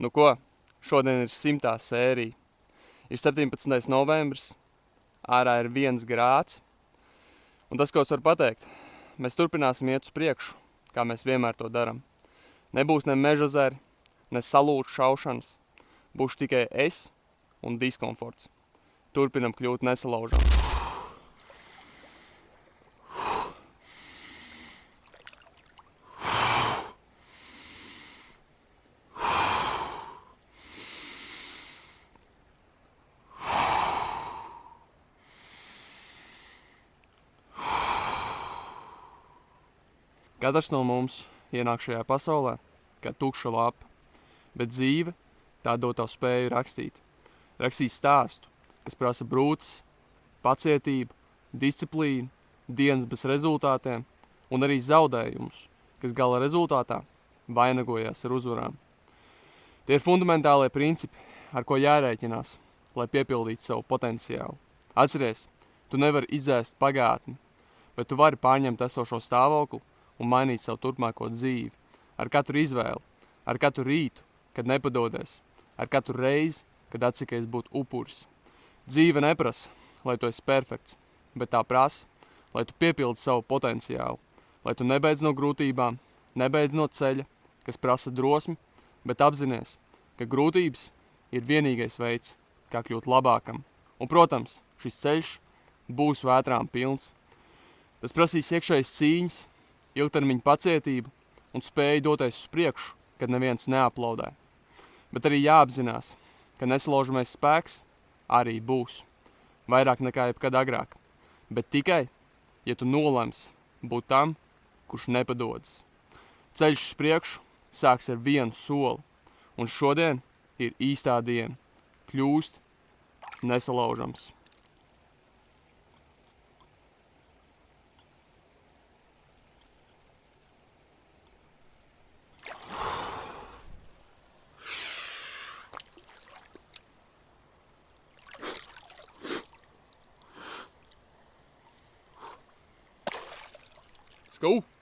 Nu ko, šodien ir 100. sērija. Ir 17. novembris, ārā ir 1 grāds. Un tas, ko es varu pateikt, mēs turpināsim iet uz priekšu, kā mēs vienmēr to daram. Nebūs ne mežazari, ne salūtu šaušanas. Būs tikai es un diskomforts. Turpinam kļūt nesalaužami. Katrs no mums ienāk šajā pasaulē kā tukša lapa, bet dzīve tā dod tavu spēju rakstīt. Rakstīt stāstu, kas prasa brūces, pacietību, disciplīnu, dienas bez rezultātiem un arī zaudējumus, kas gala rezultātā vainagojās ar uzvarām. Tie ir fundamentālie principi, ar ko jārēķinās, lai piepildītu savu potenciālu. Atceries, tu nevari izdzēst pagātni, bet tu vari pārņemt esošo stāvokli un mainīt savu turpmāko dzīvi. Ar katru izvēli, ar katru rītu, kad nepadodies, ar katru reizi, kad atsakies būt upuris. Dzīve neprasa, lai tu esi perfekts, bet tā prasa, lai tu piepildi savu potenciālu, lai tu nebeidz no grūtībām, nebeidz no ceļa, kas prasa drosmi, bet apzinies, ka grūtības ir vienīgais veids, kā kļūt labākam. Un, protams, šis ceļš būs vētrām pilns. Tas prasīs iekšējas cīņas, ilgtermiņa pacietību un spēju doties uz priekšu, kad neviens neaplaudē. Bet arī jāapzinās, ka nesalaužamais spēks arī būs. Vairāk nekā jebkad agrāk. Bet tikai, ja tu nolems būt tam, kurš nepadodas. Ceļš uz priekšu sāks ar 1 soli, un šodien ir īstā diena. Kļūst nesalaužams. Let's go!